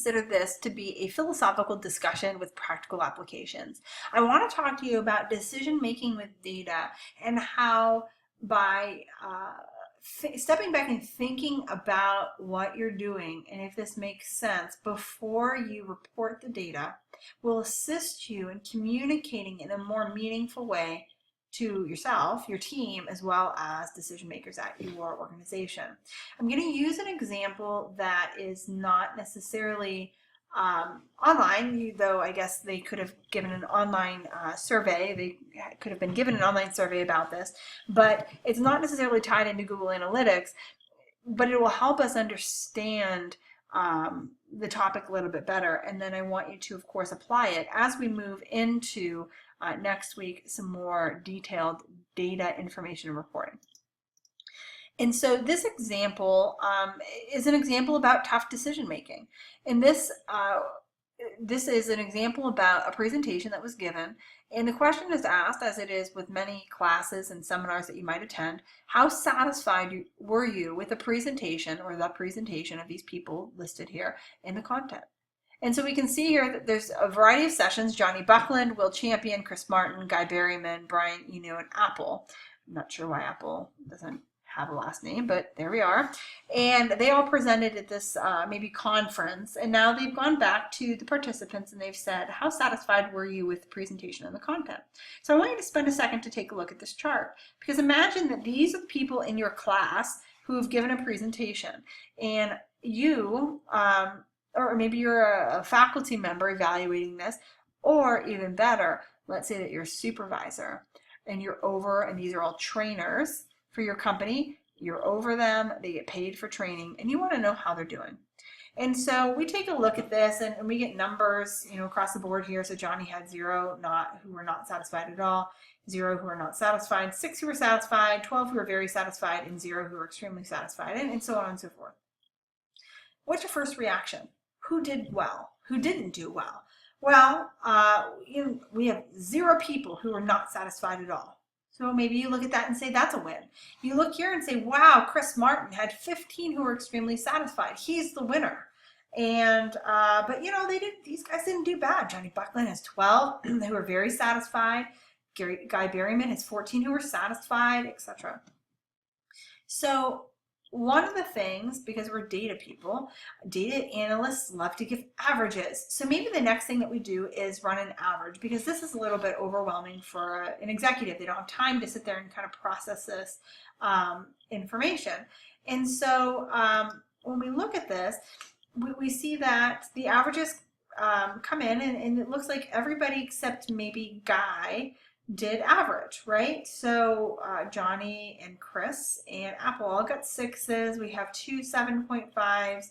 Consider this to be a philosophical discussion with practical applications. I want to talk to you about decision making with data and how by stepping back and thinking about what you're doing and if this makes sense before you report the data will assist you in communicating in a more meaningful way to yourself, your team, as well as decision makers at your organization. I'm going to use an example that is not necessarily online, though I guess they could have given an online survey. They could have been given an online survey about this, but it's not necessarily tied into Google Analytics, but it will help us understand the topic a little bit better. And then I want you to, of course, apply it as we move into next week, some more detailed data information and reporting. And so this example is an example about tough decision making. And this is an example about a presentation that was given, and the question is asked, as it is with many classes and seminars that you might attend, how satisfied were you with the presentation or the presentation of these people listed here in the content? And so we can see here that there's a variety of sessions: Johnny Buckland, Will Champion, Chris Martin, Guy Berryman, Brian Eno, and Apple. I'm not sure why Apple doesn't have a last name, but there we are. And they all presented at this maybe conference, and now they've gone back to the participants and they've said, how satisfied were you with the presentation and the content? So I want you to spend a second to take a look at this chart, because imagine that these are the people in your class who have given a presentation, and you, or maybe you're a faculty member evaluating this, or even better, let's say that you're a supervisor and you're over, and these are all trainers for your company, you're over them, they get paid for training, and you want to know how they're doing. And so we take a look at this, and we get numbers, across the board here. So Johnny had 0 who were not satisfied at all, 0 who are not satisfied, 6 who were satisfied, 12 who are very satisfied, and 0 who are extremely satisfied, and so on and so forth. What's your first reaction? Who did well? Who didn't do well? Well, we have 0 people who are not satisfied at all. So maybe you look at that and say that's a win. You look here and say, wow, Chris Martin had 15 who were extremely satisfied. He's the winner. And but these guys didn't do bad. Johnny Buckland has 12 who are very satisfied. Guy Berryman has 14 who are satisfied, etc. So one of the things, because we're data people, data analysts love to give averages. So maybe the next thing that we do is run an average, because this is a little bit overwhelming for an executive. They don't have time to sit there and kind of process this information. And so when we look at this, we see that the averages come in, and it looks like everybody except maybe Guy did average, right? So Johnny and Chris and Apple all got 6s. We have 2 7.5s,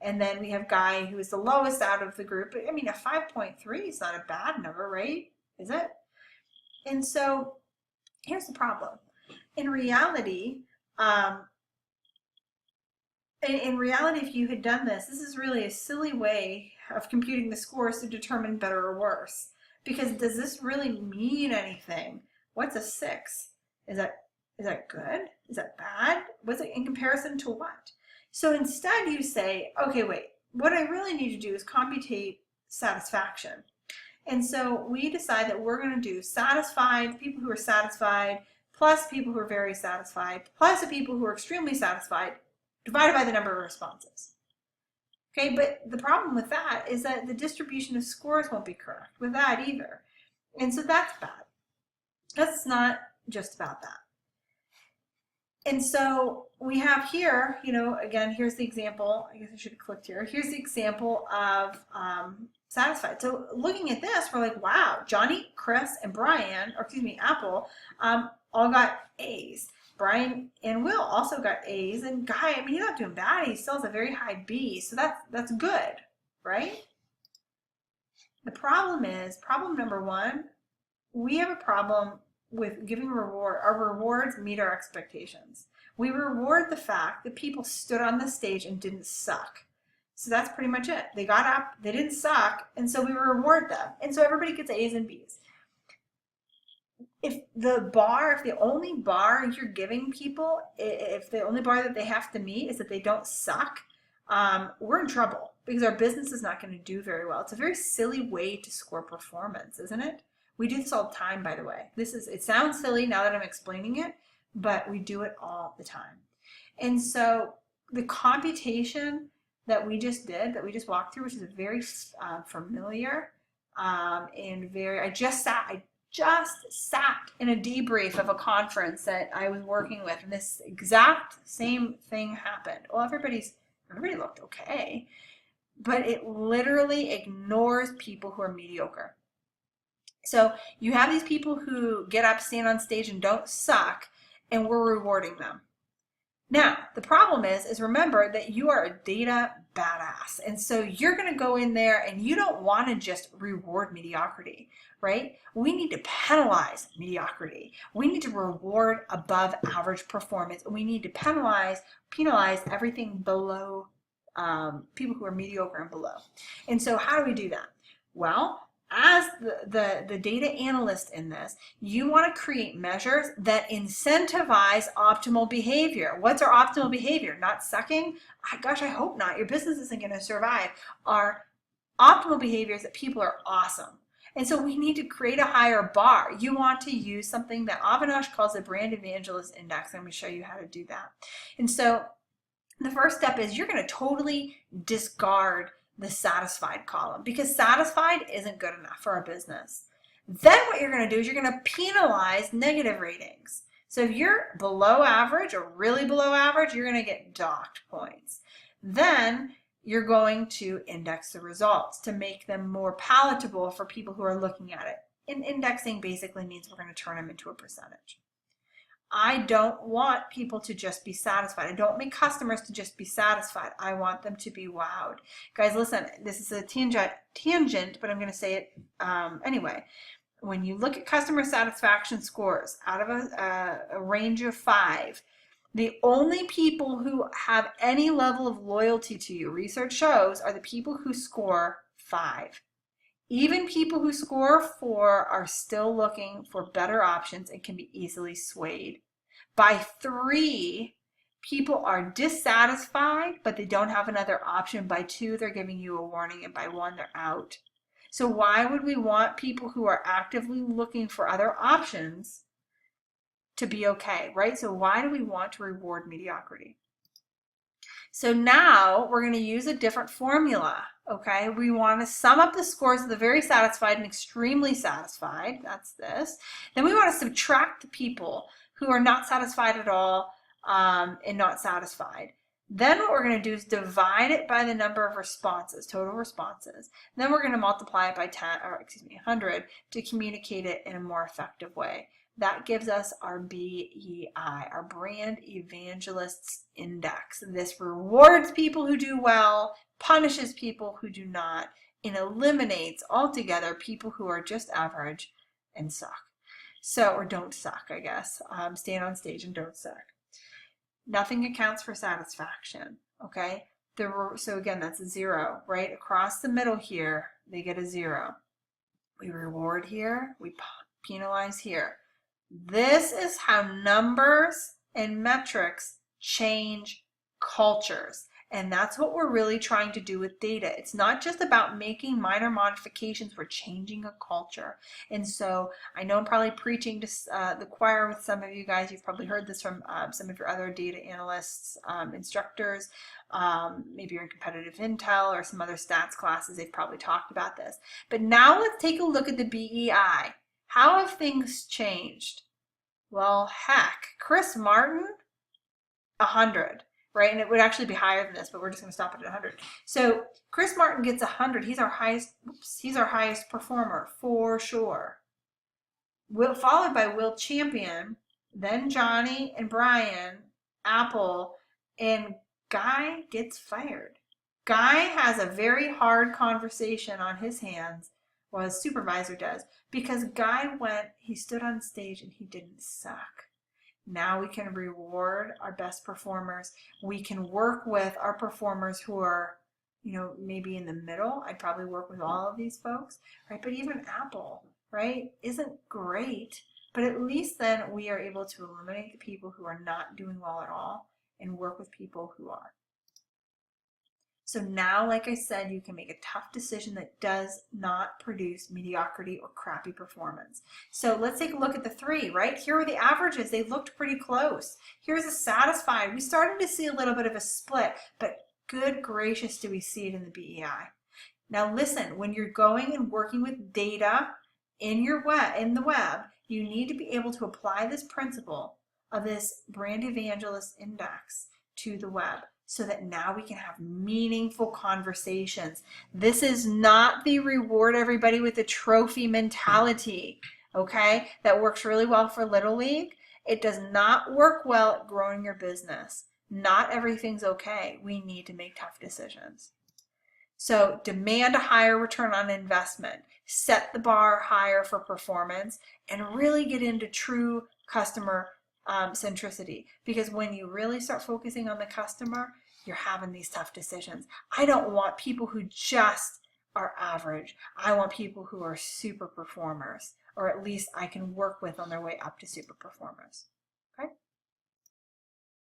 and then we have Guy, who is the lowest out of the group. But I mean, a 5.3 is not a bad number, right? Is it? And so here's the problem. In reality, if you had done this is really a silly way of computing the scores to determine better or worse. Because does this really mean anything? What's a 6? Is that good? Is that bad? What's it in comparison to what? So instead you say, okay, wait, what I really need to do is computate satisfaction. And so we decide that we're going to do satisfied, people who are satisfied, plus people who are very satisfied, plus the people who are extremely satisfied, divided by the number of responses. Okay, but the problem with that is that the distribution of scores won't be correct with that either. And so that's bad. That's not just about that. And so we have here, again, here's the example. I guess I should have clicked here. Here's the example of satisfied. So looking at this, we're like, wow, Johnny, Chris, and Brian, or excuse me, Apple, all got A's. Brian and Will also got A's, and Guy, I mean, he's not doing bad. He still has a very high B, so that's good, right? The problem is, problem number 1, we have a problem with giving reward. Our rewards meet our expectations. We reward the fact that people stood on the stage and didn't suck. So that's pretty much it. They got up, they didn't suck, and so we reward them. And so everybody gets A's and B's. If the only bar you're giving people, if the only bar that they have to meet is that they don't suck, we're in trouble because our business is not going to do very well. It's a very silly way to score performance, isn't it? We do this all the time, by the way. It sounds silly now that I'm explaining it, but we do it all the time. And so the computation that we just did, that we just walked through, which is very familiar and I just sat in a debrief of a conference that I was working with, and this exact same thing happened. Well, everybody looked okay, but it literally ignores people who are mediocre. So you have these people who get up, stand on stage, and don't suck, and we're rewarding them. Now, the problem is remember that you are a data badass. And so you're going to go in there and you don't want to just reward mediocrity, right? We need to penalize mediocrity. We need to reward above average performance. And we need to penalize everything below people who are mediocre and below. And so how do we do that? Well, as the data analyst in this, you want to create measures that incentivize optimal behavior. What's our optimal behavior? Not sucking? Gosh, I hope not. Your business isn't going to survive. Our optimal behavior is that people are awesome. And so we need to create a higher bar. You want to use something that Avinash calls the Brand Evangelist Index. I'm going to show you how to do that. And so the first step is you're going to totally discard the satisfied column because satisfied isn't good enough for our business. Then what you're going to do is you're going to penalize negative ratings. So if you're below average or really below average, you're going to get docked points. Then you're going to index the results to make them more palatable for people who are looking at it. And indexing basically means we're going to turn them into a percentage. I don't want people to just be satisfied. I don't make customers to just be satisfied. I want them to be wowed. Guys, listen, this is a tangent, but I'm going to say it anyway. When you look at customer satisfaction scores out of a range of 5, the only people who have any level of loyalty to you, research shows, are the people who score 5. Even people who score 4 are still looking for better options and can be easily swayed. By 3, people are dissatisfied, but they don't have another option. By 2, they're giving you a warning, and by 1, they're out. So why would we want people who are actively looking for other options to be okay, right? So why do we want to reward mediocrity? So now we're going to use a different formula, okay? We want to sum up the scores of the very satisfied and extremely satisfied. That's this. Then we want to subtract the people who are not satisfied at all and not satisfied. Then what we're going to do is divide it by the number of responses, total responses. Then we're going to multiply it by 100 to communicate it in a more effective way. That gives us our BEI, our Brand Evangelists Index. This rewards people who do well, punishes people who do not, and eliminates altogether people who are just average and suck. So, or don't suck, I guess. Stand on stage and don't suck. Nothing accounts for satisfaction, okay? So again, that's a 0, right? Across the middle here, they get a 0. We reward here, we penalize here. This is how numbers and metrics change cultures. And that's what we're really trying to do with data. It's not just about making minor modifications, we're changing a culture. And so I know I'm probably preaching to the choir with some of you guys. You've probably heard this from some of your other data analysts, instructors. Maybe you're in competitive intel or some other stats classes. They've probably talked about this. But now let's take a look at the BEI. How have things changed? Well, heck, Chris Martin, 100, right? And it would actually be higher than this, but we're just going to stop at 100. So Chris Martin gets 100. He's our highest performer for sure. Followed by Will Champion, then Johnny and Brian, Apple, and Guy gets fired. Guy has a very hard conversation on his hands. Well, his supervisor does, because Guy he stood on stage and he didn't suck. Now we can reward our best performers. We can work with our performers who are, maybe in the middle. I'd probably work with all of these folks, right? But even Apple, right, isn't great, but at least then we are able to eliminate the people who are not doing well at all and work with people who are. So now, like I said, you can make a tough decision that does not produce mediocrity or crappy performance. So let's take a look at the three, right? Here are the averages. They looked pretty close. Here's a satisfied. We started to see a little bit of a split, but good gracious, do we see it in the BEI. Now listen, when you're going and working with data in the web, you need to be able to apply this principle of this brand evangelist index to the web so that now we can have meaningful conversations. This is not the reward everybody with the trophy mentality, okay? That works really well for Little League. It does not work well at growing your business. Not everything's okay. We need to make tough decisions. So demand a higher return on investment, set the bar higher for performance, and really get into true customer centricity. Because when you really start focusing on the customer, you're having these tough decisions. I don't want people who just are average. I want people who are super performers, or at least I can work with on their way up to super performers.